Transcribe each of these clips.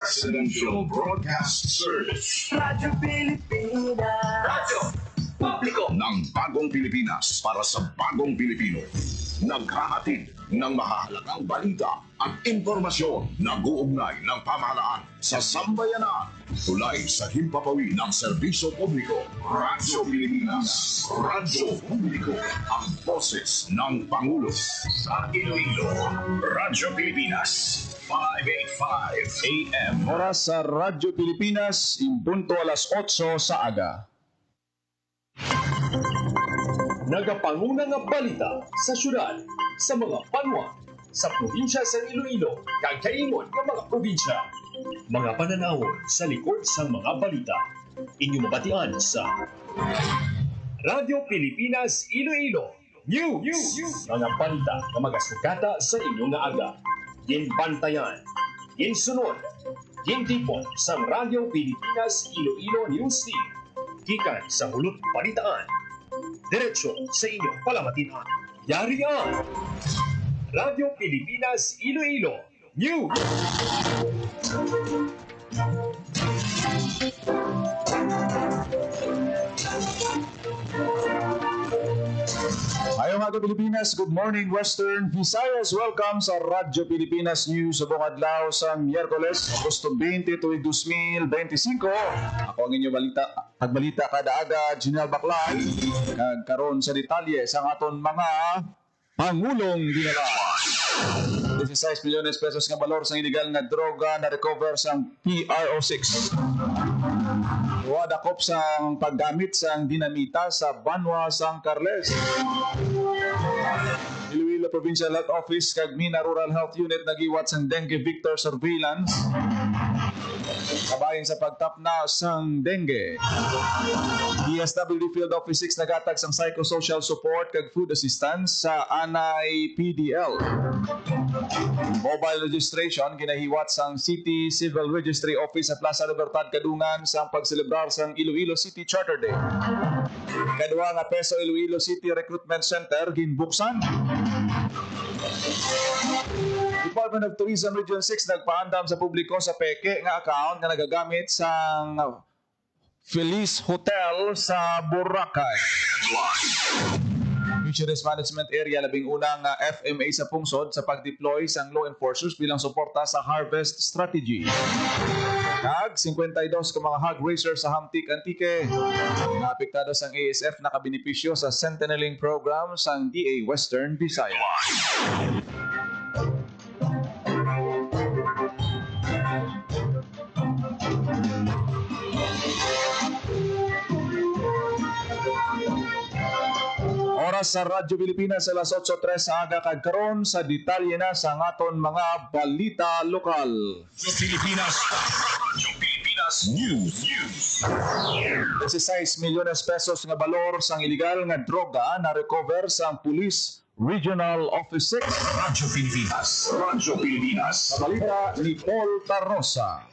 Presidential Broadcast Service. Radyo Pilipinas. Radyo Publiko ng Bagong Pilipinas para sa Bagong Pilipino. Naghahatid ng mahalagang balita at impormasyon na guugnay ng pamahalaan sa sambayanan. Tulay sa himpapawid ng serbisyo publiko. Radyo Pilipinas. Radyo Publiko. Ang boses ng Pangulo. Sa Iloilo. Radyo Pilipinas. 585 AM. Oras sa Radyo Pilipinas, impunto alas 8 sa aga. Nagapanguna nga balita sa syudad, sa mga banwa, sa probinsya sa Iloilo, kag kaingon ng mga probinsya. Mga pananawon sa likod sa mga balita. Inyong mabatian sa Radyo Pilipinas Iloilo News. Mga balita na magasukata sa inyong nga aga. Ginbantayan, ginsunod, gintipon sa Radyo Pilipinas Iloilo News Team. Gikan sa hulot balitaan. Diretso sa inyong palamatinan. Yari ang Radyo Pilipinas Iloilo News. Ayong mga Pilipinas, good morning Western Visayas. Welcome sa Radyo Pilipinas News sa buong adlaw sa Miyerkules, Agosto 20, tuwing 2025. Ako ang inyong pagbalita kada aga, General Baclan. Karon sa detalye sa aton mga Pangulong dinala. 16 milyones pesos nga balor sa illegal nga droga na recover sa PRO6. Wadakop sang paggamit sang dinamita sa Banwa, San Carles. Iloilo Provincial Health Office kag Mina Rural Health Unit nagiwat sang dengue vector surveillance. Kabayan sa pagtapna sang dengue. DSWD Field Office 6 nagatag sang psychosocial support kag food assistance sa Anay PDL. Mobile registration ginahiwat sang City Civil Registry Office sa Plaza Libertad Kadungan sa pagselebrar sang Iloilo City Charter Day. Kadua nga Peso Iloilo City Recruitment Center ginbuksan. Department of Tourism Region 6 nagpaandam sa publiko sa peke nga account nga nagagamit sang Feliz Hotel sa Boracay. Fisheries Management Area labing unang FMA sa pungsod sa pag-deploy sang law enforcers bilang suporta sa harvest strategy. Kag 52 ka mga hog racers sa Hamtik Antique na apektado sang ASF nakabenepisyo sa Centenaling Program sang DA Western Visayas. Oras sa Radyo Pilipinas alas 8:03 sa aga kag karon sa detalye na sa aton mga balita lokal. Radyo Pilipinas. Radyo Pilipinas News. 16 milyones pesos nga balor sang illegal nga droga na recover sa Police Regional Office 6. Radyo Pilipinas. Radyo Pilipinas. Sa balita ni Paul Tarrosa.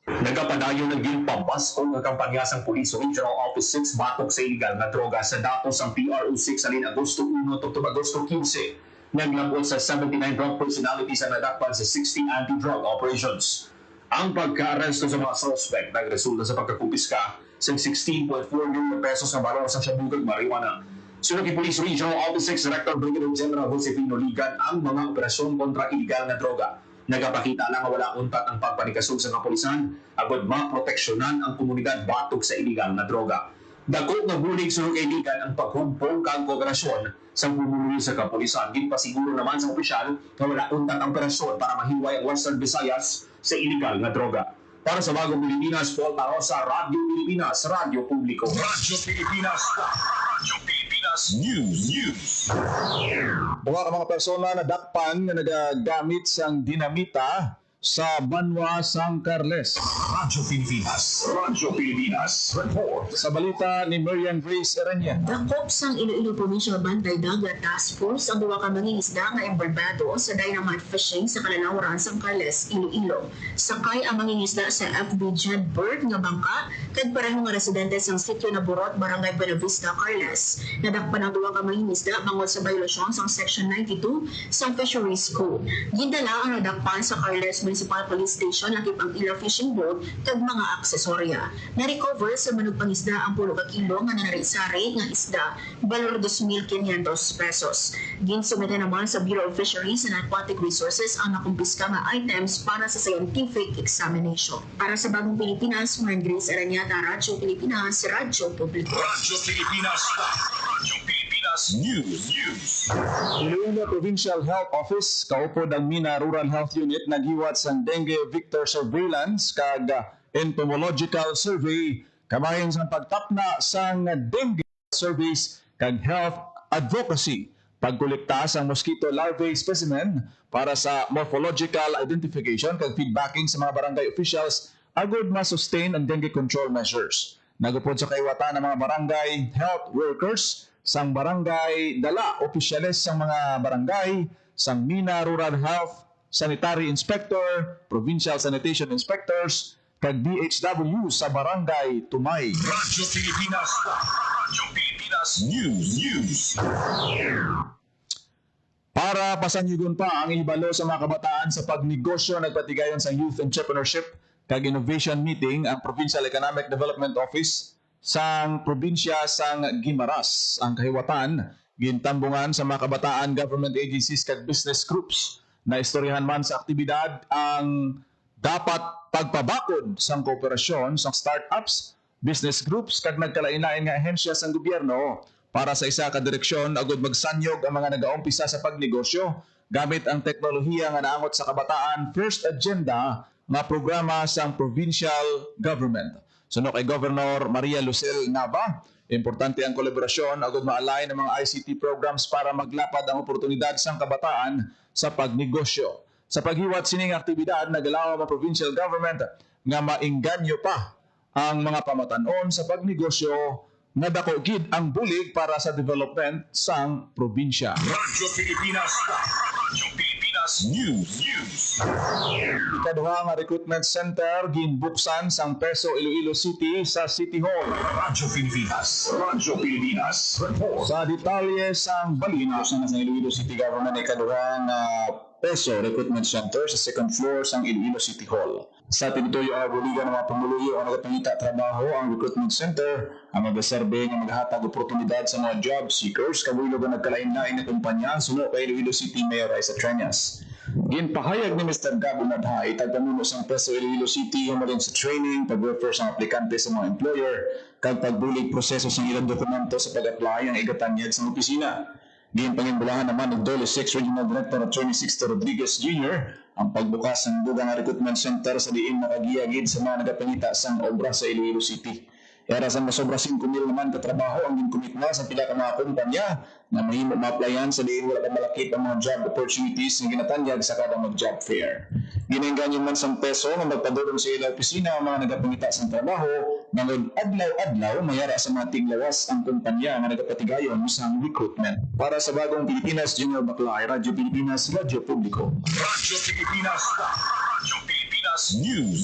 Nagapadayon ng ginpambasko ng kampanya sa Police Regional Office 6 batok sa illegal na droga sa datos ang PRO6 alin Agosto 1 to Agosto 15. Naglabot sa 79 drug personalities ang nadakpan sa 60 anti-drug operations. Ang pagka-aresto sa mga suspect nagresulta sa pagkakumpiska sa 16.4 million pesos na balor sa shabugag marijuana. Sunod ni Police Regional Office 6 Director Brigadier General Josefino Ligan ang mga operasyon kontra illegal na droga. Nagapakita lang wala untat ang pagpanikasog sa kapulisan agad maproteksyonan ang komunidad batok sa iligal na droga. Dako nga bulig sunod kay Ligan ang paghumpong kang kooperasyon sa pumuluyo sa kapulisan. Ginpasiguro naman sa opisyal na wala untat ang operasyon para mahiway ang Western Visayas sa iligal na droga. Para sa Bagong Pilipinas, Paul Tarosa, Radyo Pilipinas, Radyo Publiko. Radyo Pilipinas. Radyo Pilipinas News. Mga ka mga persona na dakpan na nagagamit sang dinamita sa Banwa, San Carles. Radyo Pilipinas. Radyo Pilipinas. Report. Sa balita ni Miriam Grace Erenya. Dakop sang Iloilo Provincial Bantay Dagat Task Force ang duwa ka mangingisda nga embarbado sa dynamite fishing sa Kalanawaran, San Carles, Iloilo. Sakay ang mangingisda sa FB Jedbird nga bangka kag pareho nga residente sang sitio na Burot, Barangay Buenavista, Carles. Nadakpan ang duwa ka mangingisda bangod sa violasyon sang Section 92 sang Fisheries Code. Gindala ang nadakpan sa Carles Municipal Police Station lakip ang ila fishing boat kag mga aksesorya. Na-recover sa manugpang isda ang 10 ka kilo nga nanari-sari nga isda, balor 2,500 pesos. Ginsumite naman sa Bureau of Fisheries and Aquatic Resources ang nakumpiska nga items para sa scientific examination. Para sa Bagong Pilipinas, Juan Grace Aranyata, Radyo Pilipinas, Radyo Publiko. Radyo Pilipinas. Radyo Pilipinas News. Iloilo Provincial Health Office kaupod ang Mina Rural Health Unit naghiwat sang dengue vector surveillance kag entomological survey kabahin sa pagtapna sang dengue surveys kag health advocacy pagkolekta sang mosquito larvae specimen para sa morphological identification kag feedbacking sa mga barangay officials agud ma-sustain ang dengue control measures. Nagupod sa kaiwatan ng mga barangay health workers sang barangay dala opisyales sang mga barangay sang Mina Rural Health Sanitary Inspector, Provincial Sanitation Inspectors kag DHW sa barangay Tumay. Radyo Pilipinas. Radyo Pilipinas News. Para pasanyugon pa ang ibalo sa mga kabataan sa pagnegosyo nagpatigayon sa Youth Entrepreneurship kag Innovation Meeting ang Provincial Economic Development Office sang probinsya sang Guimaras. Ang kahiwatan gintambungan sa mga kabataan, government agencies kag business groups na istoryahan man sa aktibidad ang dapat pagpabakod sang kooperasyon sang startups, business groups kag nagkalain-lain nga ahensya sang gobyerno para sa isa ka direksyon agud magsanyog ang mga nagaumpisa sa pagnegosyo gamit ang teknolohiya nga naangot sa kabataan first agenda nga programa sang provincial government. Suno kay Governor Maria Lucel Nava, importante ang kolaborasyon agud ma-align ang mga ICT programs para maglapad ang oportunidad sang kabataan sa pagnegosyo. Sa paghiwat sining aktibidad, nagalaw ang provincial government nga maingganyo pa ang mga pamatanon sa pagnegosyo nga dako gid ang bulig para sa development sang probinsya. Radyo Pilipinas. Radyo Pilipinas News. Ikaduha nga recruitment center ginbuksan sang Peso Iloilo City sa City Hall. Radyo Pilipinas. Radyo Pilipinas Report. Sa detalye sang balina sa Iloilo City Government ikaduha nga Peso Recruitment Center sa second floor sang Iloilo City Hall. Sa tinutuyo ang buligan ng mga pamuluyo ang nagapangita trabaho ang recruitment center ang magaserbe nga maghatag oportunidad sa mga job seekers kabulo nga nagkalain-lain na kumpanya suno kay Iloilo City Mayor Raisa Treñas. Ginpahayag ni Mr. Gabo Nadhay tagpamuno sang Peso Iloilo City humalin sa training, pag-refer sa aplikante sa mga employer kag pagbulig proseso sa ilang dokumento sa pag-apply ang igatanyag sa opisina. Ginpangimbulahan naman ng Dole 6 Regional Director Attorney Sixto Rodriguez Jr. ang pagbukas ng dugang recruitment center sa diin nakagiyagid sa mga nagapangita sang obra sa Iloilo City. Era sa masobra 5,000 naman katrabaho ang ginkomitna sa pila ka mga kumpanya na mahimo ma-applyan sa diin wala pa malakip ang mga job opportunities na ginatanyag sa kada mag-job fair. Ginengganyo man sang Peso na magpadulong sa ilang opisina ang mga nagapangita sang trabaho nangod adlaw-adlaw mayara sa mga tiglawas ang kumpanya nga nagapatigayon sang recruitment. Para sa Bagong Pilipinas, Junior Baclay, Radyo Pilipinas, Radyo Publiko. Radyo Pilipinas. Radyo Pilipinas News.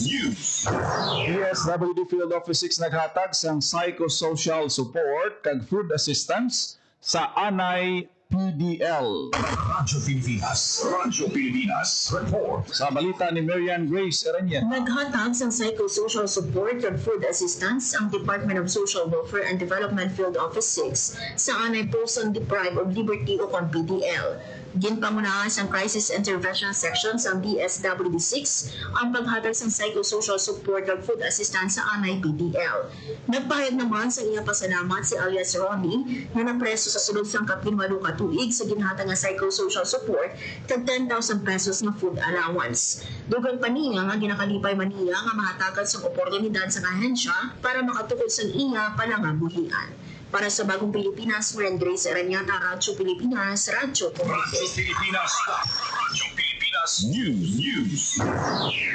DSWD Field Office 6 naghatag sang psychosocial support kag food assistance sa Anay PDL. Radyo Pilipinas. Radyo Pilipinas Report. Sa balita ni Marian Grace Erenyen. Naghatag sa psychosocial support and food assistance ang Department of Social Welfare and Development Field Office 6 sa Anay Person Deprived of Liberty o PDL. Ginpangunahan sa Crisis Intervention Section sa DSWD-6 ang paghatag sa psychosocial support and food assistance sa Anay PDL. Nagpahayag naman sa iya pasalamat si alias Ronnie na napreso sa sulod sang kapinwalo ka tuig sa ginhatag nga psychosocial support kag 10,000 pesos na food allowance. Dugang pa niya nga ginakalipay man niya nga mahatagan sa oportunidad sa ahensya para makatukod sa iya palangabuhian. Para sa Bagong Pilipinas, Marian Grace Aranyata, Radyo Pilipinas, Radyo Publiko. Radyo Pilipinas. Radyo Pilipinas News.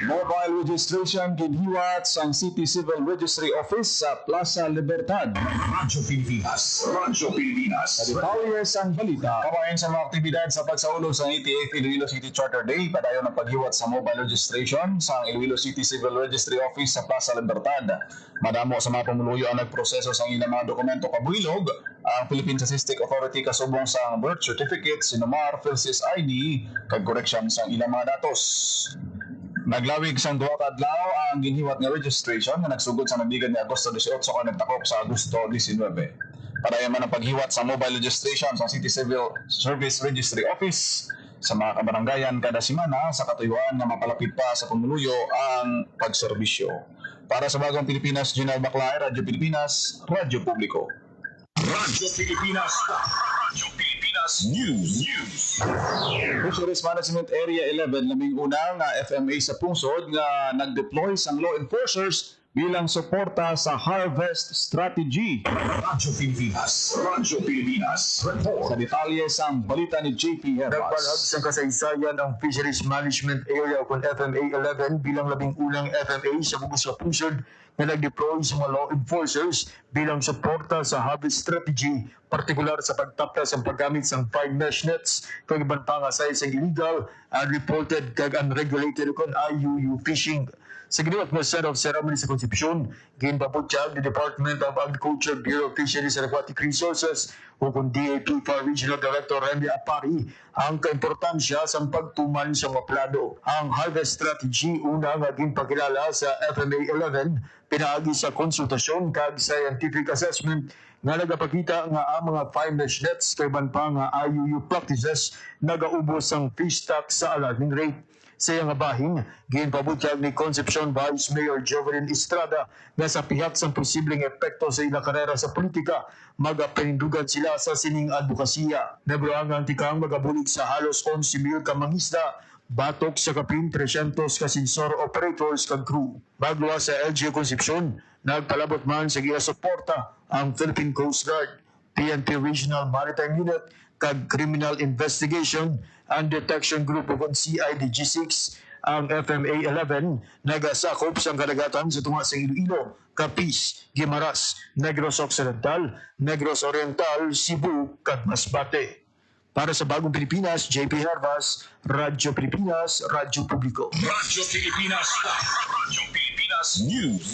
Mobile registration ginhiwat sang City Civil Registry Office sa Plaza Libertad. Radyo Pilipinas. Radyo Pilipinas. Sa detalye sang balita, kabayan sa mga aktibidad sa pagsaulog sa 88th Iloilo City Charter Day, padayon ang paghiwat sa mobile registration sa Iloilo City Civil Registry Office sa Plaza Libertad. Madamo sa mga pamuluyo ang nagproseso sa ilang mga dokumento kabuilog ang Philippine Statistic Authority kasubong sa birth certificate, sinumar, PhilSys ID, kag correction sa ilang mga datos. Naglawig sang duha ka adlaw ang ginhiwat nga registration nga nagsugod sa nagbigan ni Agosto 18 o nagtakop sa Agosto 19. Para man ang paghiwat sa mobile registration sa City Civil Service Registry Office sa mga kabaranggayan kada semana sa katuyuan nga mapalapit pa sa pamuluyo ang pagserbisyo. Para sa Bagong Pilipinas, General Baclair, Radyo Pilipinas, Radyo Publiko. Radyo Pilipinas. Radyo Pilipinas News. Fisheries Management Area 11 laming una nga FMA sa pungsod nga nag-deploy sang law enforcers bilang suporta sa harvest strategy. Radyo Pilipinas. Radyo Pilipinas. Report. Sa detalye sang balita ni JP Nagpalag Herbas. sa kasaysayan ang Fisheries Management Area o FMA 11 bilang labing unang FMA sa bugos sa pusod na nag-deploy sa mga law enforcers bilang suporta sa harvest strategy, partikular sa pagtaptas ang paggamit sa fine mesh nets kag ibang pangasay sa illegal and reported kag unregulated kon IUU fishing. Sa giniwat nga Son of Ceremony sa Concepcion, ginpaputyag ni Department of Agriculture, Bureau of Fisheries and Aquatic Resources o kung DAP Regional Director Remy Apari ang kaimportansya sa pagtuman sa mga plano. Ang harvest strategy una nga ginpakilala sa FMA 11 pinaagi sa konsultasyon kag scientific assessment nga nagapakita nga ang mga fine mesh nets kay ban pa nga IUU practices nagaubos ang fish stock sa alarming rate. Sa iyang bahin, ginpabutyag ni Concepcion Vice Mayor Jovelyn Estrada na sa pihak sa posibleng epekto sa ilang karera sa politika, magapanindugan sila sa sining advokasya. Nabroang ang tikang magabulig sa halos 11,000 ka mangisda, batok sa kapin 300 ka sensor operators kag crew. Bagwa sa LGU Concepcion, nagpalabot man sa giya suporta ang Philippine Coast Guard, PNP Regional Maritime Unit, kag Criminal Investigation and Detection Group o CIDG6 ang FMA 11 nagasakop sa kadagatan sa tunga sa Iloilo, Capiz, Guimaras, Negros Occidental, Negros Oriental, Cebu, kag Masbate. Para sa Bagong Pilipinas, JP Herbas, Radyo Pilipinas, Radyo Publiko. Radyo Pilipinas. Radyo Pilipinas News.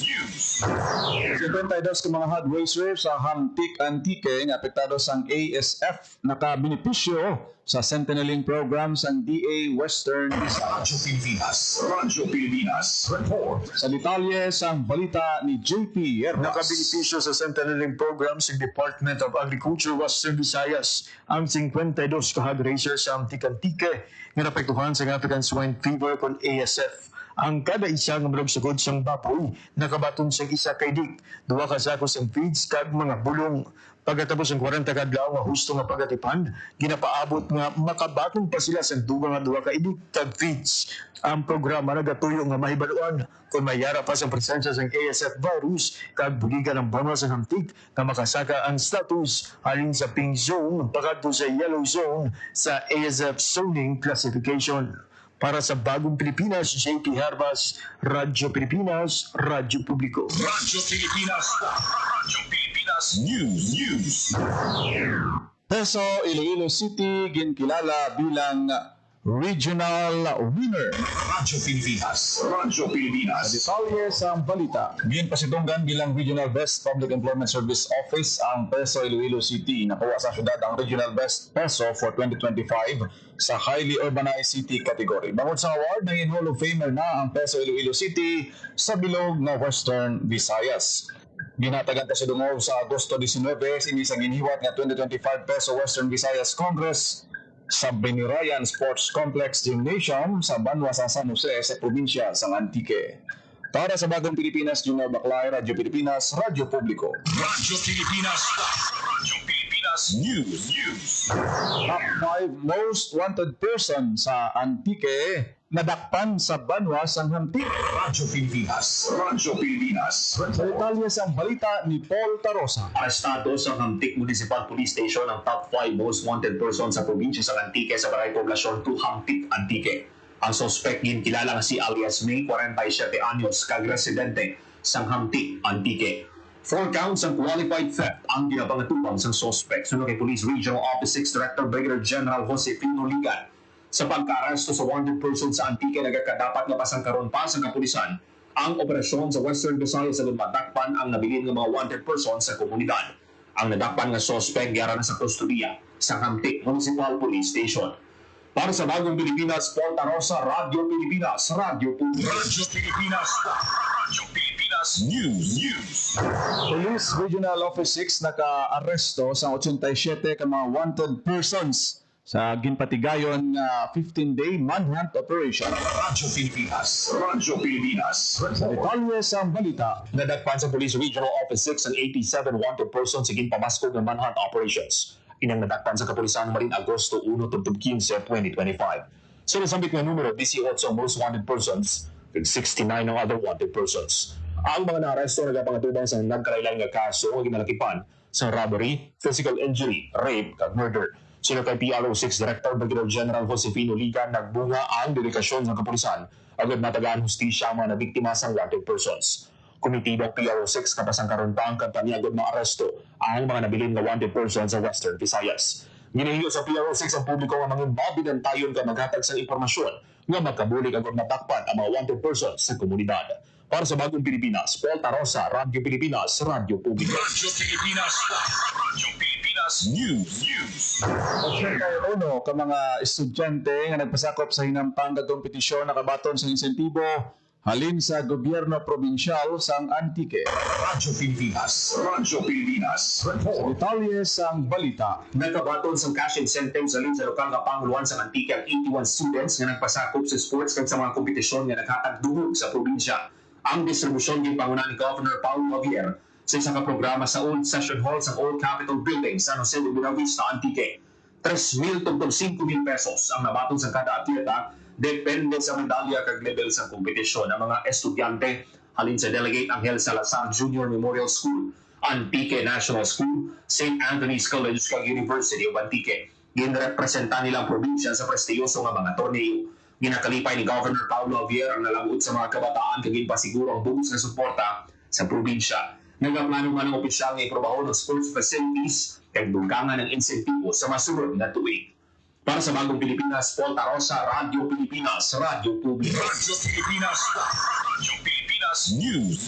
52 ka mga hard racers sa Hamtik-Antique nga apektado sang ASF nakabenepisyo sa Centenaling Program sang DA Western Visayas. Radyo Pilipinas. Radyo Pilipinas. Report. Sa detalye sang balita ni JP Herbas. Nakabenepisyo sa Centenaling Program sa Department of Agriculture Western Visayas ang 52 ka hog racers sa Hamtik-Antique nga napektuhan sa African Swine Fever kon ASF. Ang kada isa nga malugsugod sang baboy nakabaton sa isa kay dik, duha ka sakos ang feeds kag mga bulong. Pagkatapos ng 40 ka adlaw nga husto nga pagatipan, ginapaabot nga makabaton pa sila sa duha ka idik kag feeds. Ang programa nagatuyo nga mahibaluan kung mayara pa sa presensya sang ASF virus kag buligan ng banwa sa Hamtik nga makasaka ang status halin sa pink zone pagkadto sa yellow zone sa ASF zoning classification. Para sa Bagong Pilipinas, JP Herbas, Radyo Pilipinas, Radyo Publiko. Radyo Pilipinas. Radyo Pilipinas News. Peso Iloilo City ginkilala bilang regional winner. Radyo Pilipinas. Radyo Pilipinas. Detalye sa balita. Ginpasidunggan bilang Regional Best Public Employment Service Office ang Peso Iloilo City. Nakuha sa syudad ang Regional Best Peso for 2025 sa Highly Urbanized City category. Bangod sa award, naging Hall of Famer na ang Peso Iloilo City sa bilog na Western Visayas. Ginatagan kasi dungog sa Agosto 19, sini sa ginhiwat nga 2025 Peso Western Visayas Congress sa Benirayan Sports Complex Gymnasium sa Banwa sa San Jose sa probinsya ng Antique. Para sa Bagong Pilipinas, Junior Baclay, Radyo Pilipinas, Radyo Publiko. Radyo Pilipinas. Radyo Pilipinas News. Top 5 most wanted person sa Antique nadakpan sa Banwa sa Hamtik. Radyo Pilipinas. Radyo Pilipinas. Sa detalye sa balita ni Paul Tarosa. Arestado sa Hamtik Municipal Police Station ang top 5 most wanted person sa probinsya sa Antique sa Barangay Poblacion 2, Hamtik, Antique. Ang suspect ginkilala nga si alias May, 47 anyos, kag residente sa Hamtik, Antique. 4 counts ng qualified theft ang ginapangatubang sa suspect. Sunod kay Police Regional Office 6 Director Brigadier General Josefino Ligan. Sa pagka-aresto sa wanted person sa Antique, nagkakadapat nga pasangkaron pa sa kapulisan ang operasyon sa Western Visayas sa lumadakpan ang nabilin ng mga wanted person sa komunidad. Ang nadakpan nga suspect gyara na sa kustodiya sa Hamtik Municipal Police Station. Para sa Bagong Pilipinas, Paul Tarosa, Radyo Pilipinas, Radyo Publiko. Radyo Pilipinas. Radyo Pilipinas News. Police Regional Office 6 naka-aresto sa 87 ka mga wanted persons sa ginpatigayon nga 15-day manhunt operation. Radyo Pilipinas. Radyo Pilipinas. Sa detalye sa balita, Nadagpan sa Police Regional Office 6 ang 87 wanted persons sa ginpamaskog ng manhunt operations. Inang nadagpan sa Kapulisan Marin Agosto 1, 15, 2025. Sa nasambit nga numero 18 ang most wanted persons with 69 ang other wanted persons. Ang mga naaresto nagapangatuban sa nagkarailan nga kaso ang ginalakipan sa robbery, physical injury, rape, kag murder. Sino kay PRO6 Director Brigadier General Josefino Liga nagbunga ang dedikasyon ng kapulisan agad matagaan hustisya ang mga nabiktima sa wanted persons. Komitibang PRO6 kapasang karuntang kampanya agad na aresto ang mga nabilin na wanted persons sa Western Visayas. Ginahiyo sa PRO6 ang publiko nga mga mabinantayon ka maghatag sa impormasyon nga magkabulig agad matakpan ang mga wanted persons sa komunidad. Para sa Bagong Pilipinas, Paul Tarosa, Radyo Pilipinas, Radyo Publiko. Radyo Pilipinas. Radyo Pilipinas News. uno ka mga estudyante nga nagpasakop sa hinampang kompetisyon nakabaton sa insentibo halin sa gobyerno probinsyal sang Antique. Radyo Pilipinas. Radyo Pilipinas. Sa detalye sang balita, Nagkabaton sa cash incentives alin sa lokal nga panguluan sa Antique ang 81 students nga nagpasakop sa sports kag sa mga kompetisyon nga naghatagdungog sa probinsya. Ang distribusyon ng panguna ni Governor Paulo Javier sa isang programa sa Old Session Hall sa Old Capitol Building, San Jose de Buenavista, Antique. 3,000 tungkol 5,000 pesos ang nabaton sa kada atleta depende sa medalya kag level sa kompetisyon. Ang mga estudyante halin sa Delegate Angel Salazar Junior Memorial School, Antique National School, St. Anthony's College kag University of Antique. Ginrepresenta nilang probinsya sa prestiyoso nga mga torneo. Ginakalipay ni Governor Paulo Javier ang nalabot sa mga kabataan kag ginpasiguro ang bugos na suporta sa probinsya. Nagaplano man ang opisyal nga iprobaho ng sports facilities kag dugangan ng insentibo sa masunod na tuig. Para sa Bagong Pilipinas, Paul Tarosa, Radyo Pilipinas, Radyo Publiko. Radyo Pilipinas. Radyo Pilipinas News.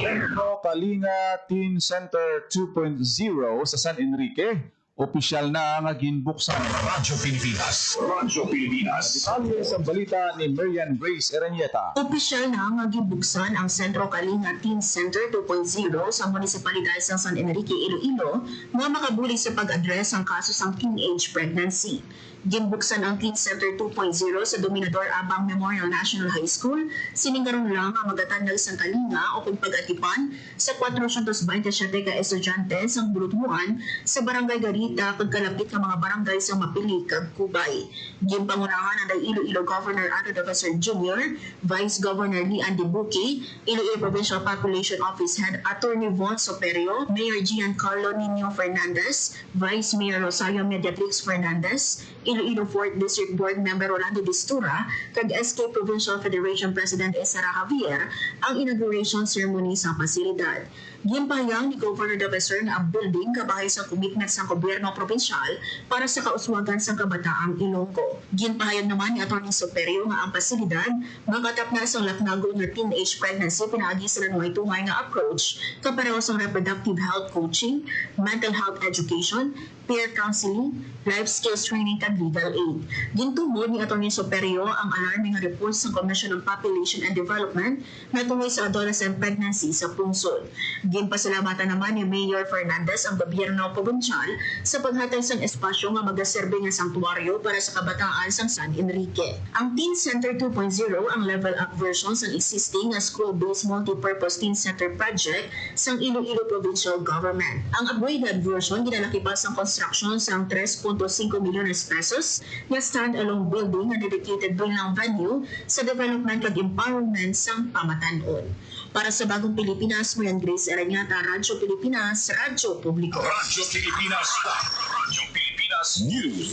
Sentro Kalinga Teen Center 2.0 sa San Enrique, opisyal na nga ginbuksan. Radyo Pilipinas. Radyo Pilipinas. Detalye sa balita ni Marian Grace Ereñeta. Opisyal na nga gibuksan ang Sentro Kalinga Teen Center 2.0 sa munisipalidad sa San Enrique, Iloilo nga makabuli sa pag-address ang kaso sang teenage pregnancy. Gimbuksan ang Teen Center 2.0 sa Dominador Abang Memorial National High School, siningkaroon lang ang magatanag sang Kalinga o kung pag-atipan sa 427 ka estudyante sang Bulutmuan sa Barangay Garita kag kalapit nga mga barangay sa Mapili kag Kubay. Gimpangunahan ang Iloilo Governor Ato Davasar Jr., Vice Governor Lian Dibuki, Iloilo Provincial Population Office Head Attorney Von Soperio, Mayor Giancarlo Nino Fernandez, Vice Mayor Rosario Mediatrix Fernandez, Iloilo 4th District Board Member Rolando Distura, kag SK Provincial Federation President Esara Javier ang inauguration ceremony sa pasilidad. Gimpahayag ni Governor Davasar na ang building kabahay sa commitment sa gobyerno probinsyal para sa kauswagan sa kabataang Ilonggo. Ginpahayag naman ni Atty. Soperio nga ang pasilidad makatap na sa laknago nga teenage pregnancy pinaagi sa lanway-tungay nga approach kapareho sa reproductive health coaching, mental health education, peer counseling, life skills training kag legal aid. Gintungod ni Atty. Soperio ang alarming nga report sa Commission on Population and Development na tungkol sa adolescent pregnancy sa pungsod. Ginpasalamatan naman ni Mayor Fernandez ang gobyerno probinsyal sa paghatag sang espasyo nga magaserbe nga sanktuaryo para sa kabataan sang San Enrique. Ang Teen Center 2.0 ang level up version sang existing nga school-based multi-purpose teen center project sang Iloilo Provincial Government. Ang upgraded version ginalaki pa sang construction sang 3.5 milyones pesos nga stand-alone building nga dedicated bilang venue sa development kag empowerment sang pamatanon. Para sa Bagong Pilipinas, Marian Grace Ereñeta, Radyo Pilipinas, Radyo Publiko. Radyo Pilipinas. Radyo Pilipinas News.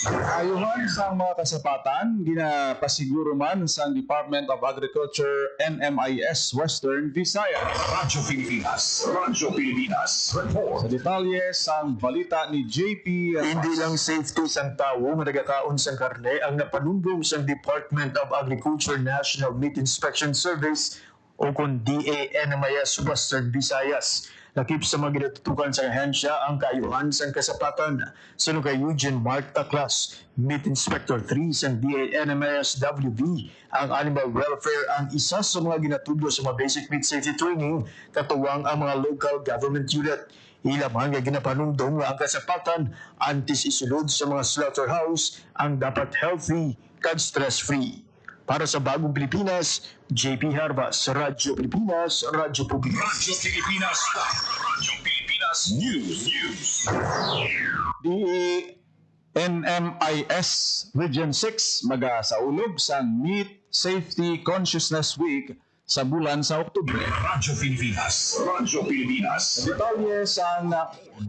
Ayuhan sa mga kasapatan, ginapasiguro man sa Department of Agriculture NMIS Western Visayas. Radyo Pilipinas. Radyo Pilipinas. Report. Sa detalye sa balita ni JP Hindi lang safety sang tawo nga nagakaon sang karne ang napanunggong sang Department of Agriculture National Meat Inspection Service o kung DANMIS Western Visayas. Lakip sa mga ginatutukan sa ahensya ang kaayuhan sa kasapatan. Sunod kay Eugene Mark Taclas, Meat Inspector 3 sa DANMSWB. Ang animal welfare ang isa sa mga ginatudlo sa mga basic meat safety training katuwang ang mga local government unit. Ilaman nga ginapanungdong nga ang kasapatan antes isulod sa mga slaughterhouse ang dapat healthy kag stress-free. Para sa Bagong Pilipinas, JP Harvas, Radyo Pilipinas, Radyo Publiko. Radyo Pilipinas. Radyo Pilipinas News. Di NMIS Region 6 magasaulog sa Meat Safety Consciousness Week sa bulan sa Oktubre. Radyo Pilipinas. Radyo Pilipinas. Detalye sa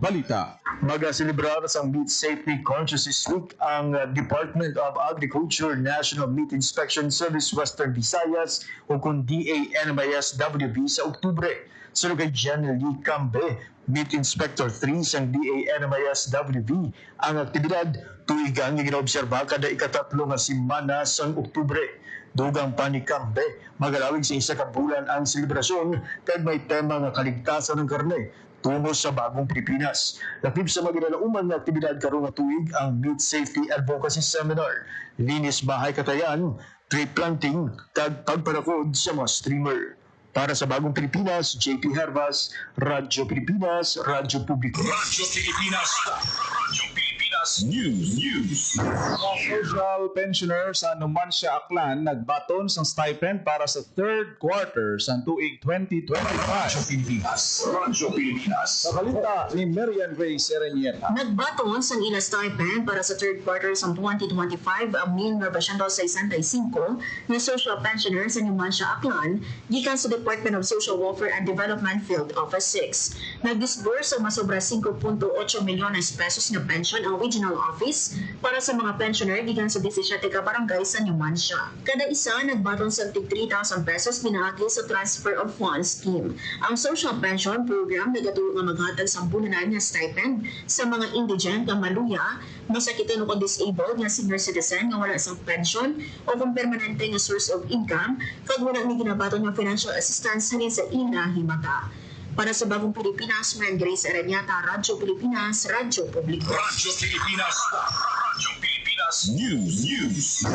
balita. Magaselebrar sa Meat Safety Consciousness Week ang Department of Agriculture National Meat Inspection Service Western Visayas o kung DANMISWB sa Oktubre. Sunod kay General Lee Cambe, Meat Inspector 3 sa DANMISWB, ang aktibidad tuigang ginaobserba kada ikatatlo nga simana sa Oktubre. Dugang pa ni Cambe, magalawig sa isa ka bulan ang selebrasyon kag may tema nga kaligtasan ng karne tungo sa Bagong Pilipinas. Lakip sa maginalauman na aktibidad karong nga tuig ang Meat Safety Advocacy Seminar, linis bahay katayan, tree planting, kag pagpanakod sa mga streamer. Para sa Bagong Pilipinas, JP Harvas, Radyo Pilipinas, Radyo Publiko. Radyo Pilipinas. Radyo Pilipinas News. Mga social pensioner sa Numancia, Aklan nagbaton sang stipend para sa third quarter sa tuig 2025. Radyo Pilipinas. Radyo Pilipinas. Sa balita ni Marian Grace Erenieta. Nagbaton sa ila stipend para sa third quarter sa 2025 ang 1965 na social pensioners sa Numancia, Aklan gikan sa Department of Social Welfare and Development Field Office 6. Nag-disburse ang masobra 5.8 milyones pesos na pension ang Regional Office para sa mga pensioner gikan sa 17 ka barangay sa Numancia. Kada isa nagbaton sa 3,000 pesos pinaagi sa Transfer of Funds Scheme. Ang Social Pension Program nagatulo nga maghatag sa bulanan nga stipend sa mga indigent nga maluya, masakitan o disabled nga senior citizen nga wala sang pension o kung permanente nga source of income kag wala ni ginabaton nga financial assistance halin sa inahimata. Para sa Bagong Pilipinas, Marian Grace Erenieta, Radyo Pilipinas, Radyo Publiko. Radyo Pilipinas. Radyo Pilipinas News.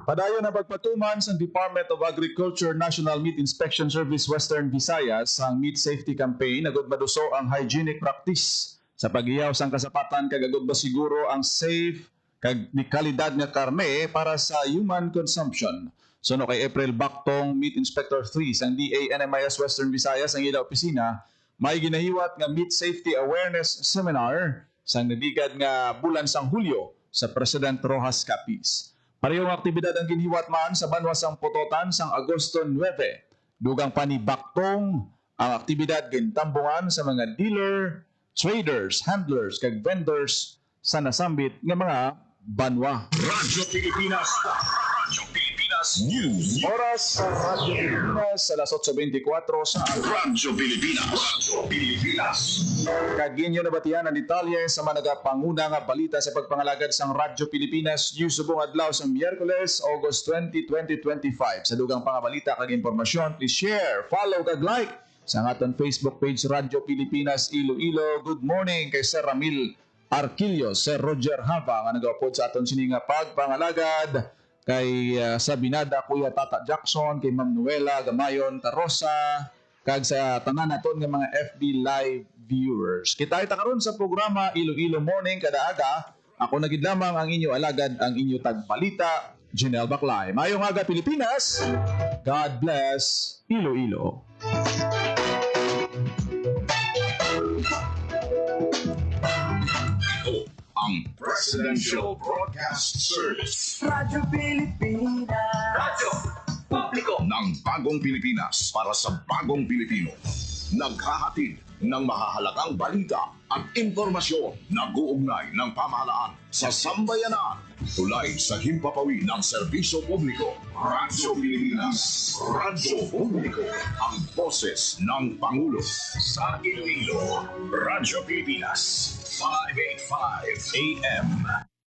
Padayon na pagpatuman sa Department of Agriculture National Meat Inspection Service Western Visayas ang Meat Safety Campaign agud maduso ang hygienic practice sa pag-iyaw sang kasapatan kag agud ba siguro ang safe kag ni kalidad nga karne para sa human consumption. Suno kay April Bactong, Meat Inspector 3 sang DANMIS Western Visayas ang ila opisina, may ginahiwat nga Meat Safety Awareness Seminar sang nadigad nga bulan sang Hulyo sa President Rojas Capiz. Parehong aktibidad ang ginihiwat man sa banwa sang Pototan sang Agosto 9. Dugang pa ni Bactong ang aktibidad gintambungan sa mga dealer, traders, handlers kag vendors sa nasambit nga mga banwa. Radyo Pilipinas. Radyo Pilipinas News. Oras sa Radyo Pilipinas sa alas 8:24 sa Radyo Pilipinas. Radyo Pilipinas. Kaginyo na batian ang detalye sa mga nagapanguna nga balita sa pagpangalagad sang Radyo Pilipinas News subong adlaw sa Miyerkules, August 20, 2025. Sa dugang pangabalita kag impormasyon, please share, follow kag like sa aton Facebook page Radyo Pilipinas Iloilo. Good morning kay Sir Ramil Arquillo, Sir Roger Hava nga nagaupod sa aton sini nga pagpangalagad, kay Sabinada Kuya Tata Jackson, kay Ma'am Noela Gamayon Tarosa, kag sa tanan naton nga mga FB live viewers. Kita karon sa programa Iloilo Morning kada aga. Ako nagid lamang ang inyo alagad, ang inyo tagbalita, Janelle Baclay. Mayong aga Pilipinas. God bless Iloilo. Ang Presidential Broadcast Service. Radyo Pilipinas. Radyo Publiko ng Bagong Pilipinas para sa Bagong Pilipino. Naghahatid ng mahahalagang balita at impormasyon na guugnay ng pamahalaan sa sambayanan. Tulay sa himpapawi ng serbisyo publiko. Radyo Pilipinas. Radyo Publiko. Ang boses ng Pangulo sa Iloilo. Radyo Pilipinas. 585 AM.